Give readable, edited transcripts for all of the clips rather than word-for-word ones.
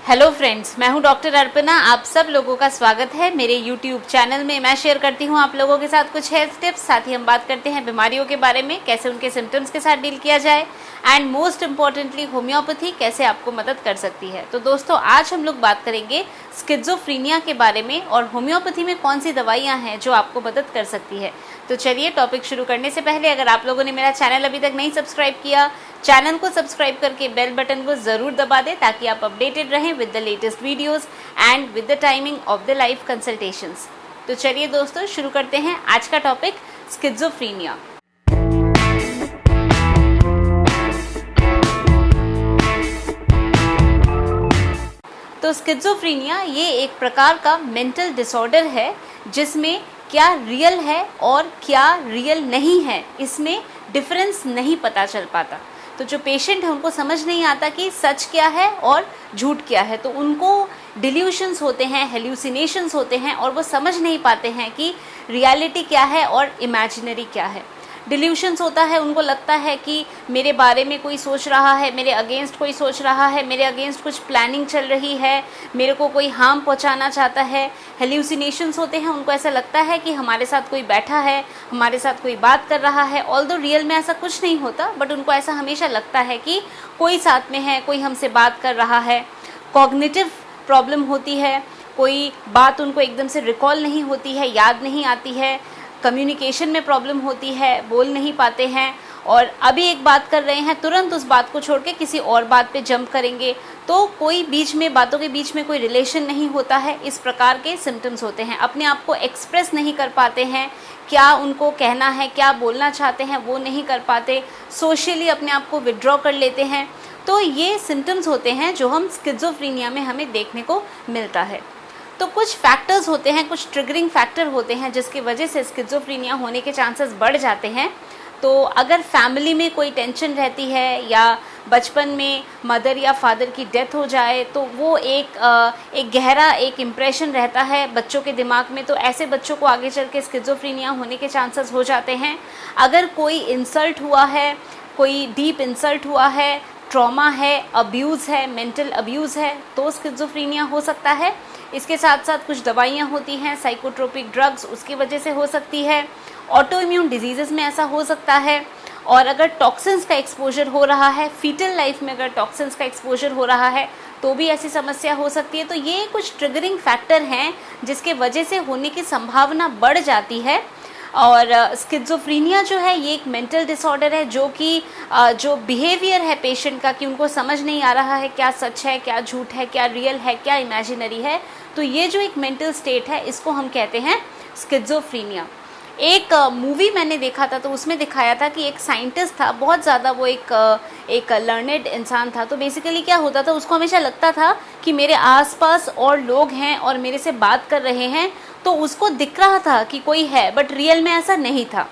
Hello friends, मैं हूं doctor Arpana. आप सब लोगों का स्वागत है मेरे यूट्यूब चैनल में। मैं शेयर करती हूं आप लोगों के साथ कुछ हेल्थ टिप्स, साथ ही हम बात करते हैं बीमारियों के बारे में, कैसे उनके सिम्टम्स के साथ डील किया जाए एंड मोस्ट इम्पॉर्टेंटली होम्योपैथी कैसे आपको मदद कर सकती है। तो दोस्तों, आज हम लोग बात करेंगे स्किज़ोफ्रेनिया के बारे में और होम्योपैथी में कौन सी दवाइयाँ हैं जो आपको मदद कर सकती है। तो चलिए, टॉपिक शुरू करने से पहले अगर आप लोगों ने मेरा चैनल अभी तक नहीं सब्सक्राइब किया, चैनल को सब्सक्राइब करके बेल बटन को ज़रूर दबा दें ताकि आप अपडेटेड रहें with the latest videos and with the timing of the live consultations. तो चलिए दोस्तों, शुरू करते हैं आज का टॉपिक, स्किज़ोफ्रेनिया। तो स्किज़ोफ्रेनिया ये एक प्रकार का मेंटल डिसऑर्डर है जिसमें क्या रियल है और क्या रियल नहीं है, इसमें डिफरेंस नहीं पता चल पाता। तो जो पेशेंट है उनको समझ नहीं आता कि सच क्या है और झूठ क्या है, तो उनको डिल्यूशंस होते हैं, हेल्यूसिनेशंस होते हैं और वो समझ नहीं पाते हैं कि रियलिटी क्या है और इमेजिनरी क्या है। डिल्यूशंस होता है, उनको लगता है कि मेरे बारे में कोई सोच रहा है, मेरे अगेंस्ट कोई सोच रहा है, मेरे अगेंस्ट कुछ प्लानिंग चल रही है, मेरे को कोई हार्म पहुंचाना चाहता है। हेल्यूसिनेशंस होते हैं, उनको ऐसा लगता है कि हमारे साथ कोई बैठा है, हमारे साथ कोई बात कर रहा है। ऑल्दो रियल में ऐसा कुछ नहीं होता, बट उनको ऐसा हमेशा लगता है कि कोई साथ में है, कोई हमसे बात कर रहा है। कॉग्निटिव प्रॉब्लम होती है, कोई बात उनको एकदम से रिकॉल नहीं होती है, याद नहीं आती है। कम्युनिकेशन में प्रॉब्लम होती है, बोल नहीं पाते हैं और अभी एक बात कर रहे हैं, तुरंत उस बात को छोड़ के किसी और बात पे जंप करेंगे, तो कोई बीच में बातों के बीच में कोई रिलेशन नहीं होता है। इस प्रकार के सिम्टम्स होते हैं। अपने आप को एक्सप्रेस नहीं कर पाते हैं, क्या उनको कहना है, क्या बोलना चाहते हैं वो नहीं कर पाते। सोशली अपने आप को विड्रॉ कर लेते हैं। तो ये सिम्टम्स होते हैं जो हम स्किज़ोफ्रेनिया में हमें देखने को मिलता है। तो कुछ फैक्टर्स होते हैं, कुछ ट्रिगरिंग फैक्टर होते हैं जिसकी वजह से स्किज़ोफ्रेनिया होने के चांसेस बढ़ जाते हैं। तो अगर फैमिली में कोई टेंशन रहती है या बचपन में मदर या फादर की डेथ हो जाए तो वो एक गहरा एक इम्प्रेशन रहता है बच्चों के दिमाग में, तो ऐसे बच्चों को आगे चल के स्किज़ोफ्रेनिया होने के चांसेस हो जाते हैं। अगर कोई इंसल्ट हुआ है, कोई डीप इंसल्ट हुआ है, ट्रॉमा है, अब्यूज़ है, मेंटल अब्यूज़ है, तो स्किज़ोफ्रेनिया हो सकता है। इसके साथ साथ कुछ दवाइयाँ होती हैं, साइकोट्रोपिक ड्रग्स, उसकी वजह से हो सकती है। ऑटो इम्यून डिजीज़ेस में ऐसा हो सकता है। और अगर टॉक्सिन्स का एक्सपोजर हो रहा है, फीटल लाइफ में अगर टॉक्सिन्स का एक्सपोजर हो रहा है तो भी ऐसी समस्या हो सकती है। तो ये कुछ ट्रिगरिंग फैक्टर हैं जिसके वजह से होने की संभावना बढ़ जाती है। और स्किज़ोफ्रेनिया जो है ये एक मेंटल डिसऑर्डर है जो कि जो बिहेवियर है पेशेंट का, कि उनको समझ नहीं आ रहा है क्या सच है, क्या झूठ है, क्या रियल है, क्या इमेजिनरी है। तो ये जो एक मेंटल स्टेट है इसको हम कहते हैं स्किज़ोफ्रेनिया। एक मूवी मैंने देखा था तो उसमें दिखाया था कि एक साइंटिस्ट था, बहुत ज़्यादा वो एक लर्नेड इंसान था। तो बेसिकली क्या होता था, उसको हमेशा लगता था कि मेरे आसपास और लोग हैं और मेरे से बात कर रहे हैं, तो उसको दिख रहा था कि कोई है, बट रियल में ऐसा नहीं था।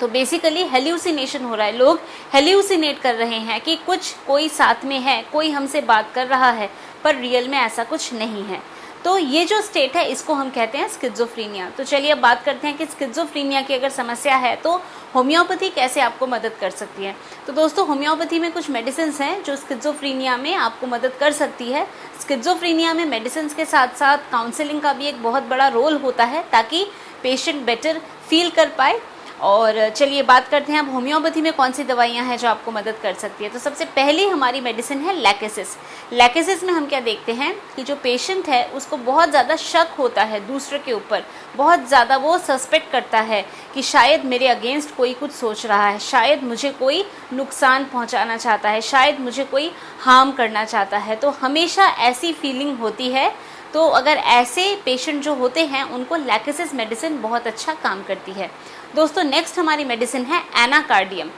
तो बेसिकली हेल्यूसिनेशन हो रहा है, लोग हेल्यूसिनेट कर रहे हैं कि कोई साथ में है, कोई हमसे बात कर रहा है, पर रियल में ऐसा कुछ नहीं है। तो ये जो स्टेट है इसको हम कहते हैं स्किज़ोफ्रेनिया। तो चलिए अब बात करते हैं कि स्किज़ोफ्रेनिया की अगर समस्या है तो होम्योपैथी कैसे आपको मदद कर सकती है। तो दोस्तों, होम्योपैथी में कुछ मेडिसिन्स हैं जो स्किज़ोफ्रेनिया में आपको मदद कर सकती है। स्किज़ोफ्रेनिया में मेडिसिन्स के साथ साथ काउंसलिंग का भी एक बहुत बड़ा रोल होता है ताकि पेशेंट बेटर फील कर पाए। और चलिए बात करते हैं अब होम्योपैथी में कौन सी दवाइयाँ हैं जो आपको मदद कर सकती है। तो सबसे पहली हमारी मेडिसिन है लैकेसिस। लैकेसिस में हम क्या देखते हैं कि जो पेशेंट है उसको बहुत ज़्यादा शक होता है दूसरे के ऊपर, बहुत ज़्यादा वो सस्पेक्ट करता है कि शायद मेरे अगेंस्ट कोई कुछ सोच रहा है, शायद मुझे कोई नुकसान पहुंचाना चाहता है, शायद मुझे कोई हार्म करना चाहता है। तो हमेशा ऐसी फीलिंग होती है। तो अगर ऐसे पेशेंट जो होते हैं उनको लैकेसिस मेडिसिन बहुत अच्छा काम करती है। दोस्तों, नेक्स्ट हमारी मेडिसिन है एनाकार्डियम।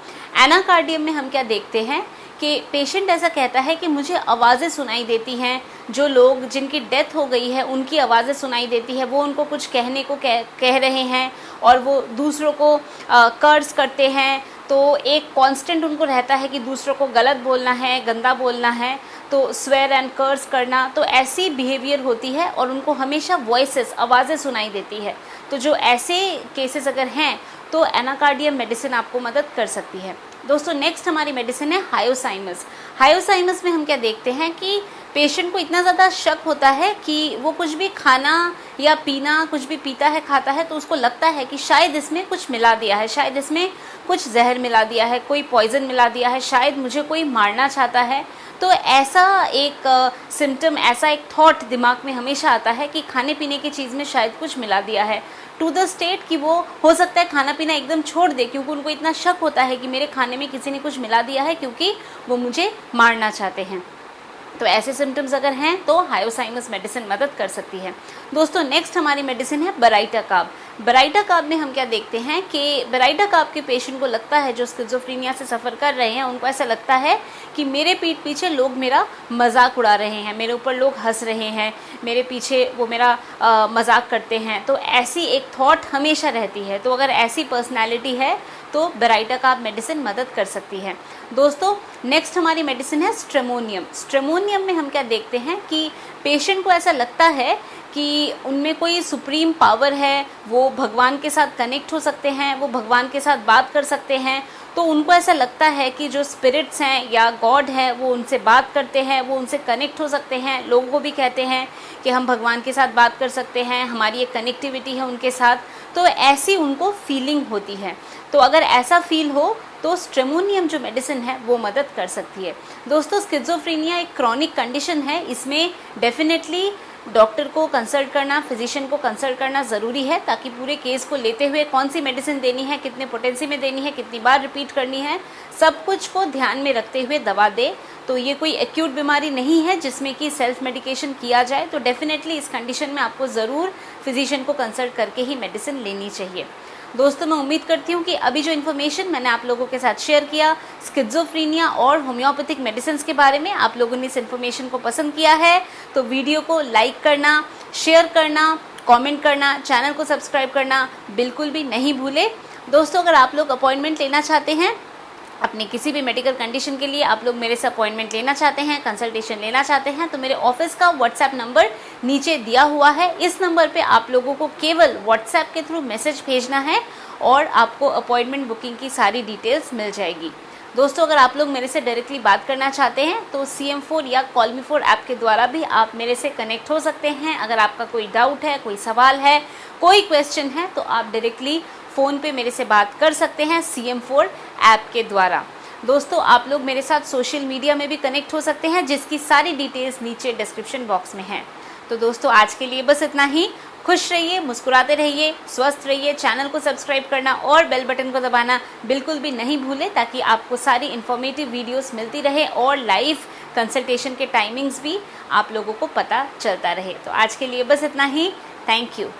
एनाकार्डियम में हम क्या देखते हैं कि पेशेंट ऐसा कहता है कि मुझे आवाज़ें सुनाई देती हैं, जो लोग जिनकी डेथ हो गई है उनकी आवाज़ें सुनाई देती है, वो उनको कुछ कहने को कह रहे हैं और वो दूसरों को कर्स करते हैं। तो एक कांस्टेंट उनको रहता है कि दूसरों को गलत बोलना है, गंदा बोलना है, तो स्वेर एंड कर्स करना। तो ऐसी बिहेवियर होती है और उनको हमेशा वॉइसेस, आवाज़ें सुनाई देती है। तो जो ऐसे केसेस अगर हैं तो एनाकार्डियम मेडिसिन आपको मदद कर सकती है। दोस्तों, नेक्स्ट हमारी मेडिसिन है हायोसाइमस। हायोसाइमस में हम क्या देखते हैं कि पेशेंट को इतना ज़्यादा शक होता है कि वो कुछ भी खाना या पीना, कुछ भी पीता है, खाता है, तो उसको लगता है कि शायद इसमें कुछ मिला दिया है, शायद इसमें कुछ जहर मिला दिया है, कोई पॉइज़न मिला दिया है, शायद मुझे कोई मारना चाहता है। तो ऐसा एक सिम्टम, ऐसा एक थॉट दिमाग में हमेशा आता है कि खाने पीने की चीज़ में शायद कुछ मिला दिया है, टू द स्टेट कि वो हो सकता है खाना पीना एकदम छोड़ दे, क्योंकि उनको इतना शक होता है कि मेरे खाने में किसी ने कुछ मिला दिया है क्योंकि वो मुझे मारना चाहते हैं। तो ऐसे सिम्टम्स अगर हैं तो हायोसाइमस मेडिसिन मदद कर सकती है। दोस्तों नेक्स्ट हमारी मेडिसिन है बेराइटाकाब। बेराइटाकाब में हम क्या देखते हैं कि बेराइटाकाब के पेशेंट को लगता है, जो स्किज़ोफ्रेनिया से सफ़र कर रहे हैं, उनको ऐसा लगता है कि मेरे पीठ पीछे लोग मेरा मजाक उड़ा रहे हैं, मेरे ऊपर लोग हंस रहे हैं, मेरे पीछे वो मेरा मजाक करते हैं। तो ऐसी एक थॉट हमेशा रहती है। तो अगर ऐसी पर्सनैलिटी है तो बेराइटाकाब मेडिसिन मदद कर सकती है। दोस्तों नेक्स्ट हमारी मेडिसिन है स्ट्रेमोनियम। स्ट्रेमोनियम में हम क्या देखते हैं कि पेशेंट को ऐसा लगता है कि उनमें कोई सुप्रीम पावर है, वो भगवान के साथ कनेक्ट हो सकते हैं, वो भगवान के साथ बात कर सकते हैं। तो उनको ऐसा लगता है कि जो स्पिरिट्स हैं या गॉड है वो उनसे बात करते हैं, वो उनसे कनेक्ट हो सकते हैं। लोगों को भी कहते हैं कि हम भगवान के साथ बात कर सकते हैं, हमारी एक कनेक्टिविटी है उनके साथ। तो ऐसी उनको फीलिंग होती है। तो अगर ऐसा फील हो तो स्ट्रेमोनियम जो मेडिसिन है वो मदद कर सकती है। दोस्तों स्किज़ोफ्रेनिया एक क्रॉनिक कंडीशन है, इसमें डेफिनेटली डॉक्टर को कंसल्ट करना, फिजिशियन को कंसल्ट करना ज़रूरी है, ताकि पूरे केस को लेते हुए कौन सी मेडिसिन देनी है, कितने पोटेंसी में देनी है, कितनी बार रिपीट करनी है, सब कुछ को ध्यान में रखते हुए दवा दे। तो ये कोई एक्यूट बीमारी नहीं है जिसमें कि सेल्फ मेडिकेशन किया जाए। तो डेफिनेटली इस कंडीशन में आपको ज़रूर फिजिशियन को कंसल्ट करके ही मेडिसिन लेनी चाहिए। दोस्तों मैं उम्मीद करती हूँ कि अभी जो इन्फॉर्मेशन मैंने आप लोगों के साथ शेयर किया स्किज़ोफ्रेनिया और होम्योपैथिक मेडिसिन के बारे में, आप लोगों ने इस इन्फॉर्मेशन को पसंद किया है तो वीडियो को लाइक करना, शेयर करना, कमेंट करना, चैनल को सब्सक्राइब करना बिल्कुल भी नहीं भूले। दोस्तों अगर आप लोग अपॉइंटमेंट लेना चाहते हैं अपनी किसी भी मेडिकल कंडीशन के लिए, आप लोग मेरे से अपॉइंटमेंट लेना चाहते हैं, कंसल्टेशन लेना चाहते हैं, तो मेरे ऑफिस का व्हाट्सएप नंबर नीचे दिया हुआ है। इस नंबर पे आप लोगों को केवल व्हाट्सएप के थ्रू मैसेज भेजना है और आपको अपॉइंटमेंट बुकिंग की सारी डिटेल्स मिल जाएगी। दोस्तों अगर आप लोग मेरे से डायरेक्टली बात करना चाहते हैं तो CM4 या कॉल मी 4 ऐप के द्वारा भी आप मेरे से कनेक्ट हो सकते हैं। अगर आपका कोई डाउट है, कोई सवाल है, कोई क्वेश्चन है तो आप डायरेक्टली फ़ोन पे मेरे से बात कर सकते हैं CM4 ऐप के द्वारा। दोस्तों आप लोग मेरे साथ सोशल मीडिया में भी कनेक्ट हो सकते हैं, जिसकी सारी डिटेल्स नीचे डिस्क्रिप्शन बॉक्स में है। तो दोस्तों आज के लिए बस इतना ही। खुश रहिए, मुस्कुराते रहिए, स्वस्थ रहिए। चैनल को सब्सक्राइब करना और बेल बटन को दबाना बिल्कुल भी नहीं भूलें, ताकि आपको सारी इन्फॉर्मेटिव वीडियोस मिलती रहे और लाइव कंसल्टेशन के टाइमिंग्स भी आप लोगों को पता चलता रहे। तो आज के लिए बस इतना ही। Thank you.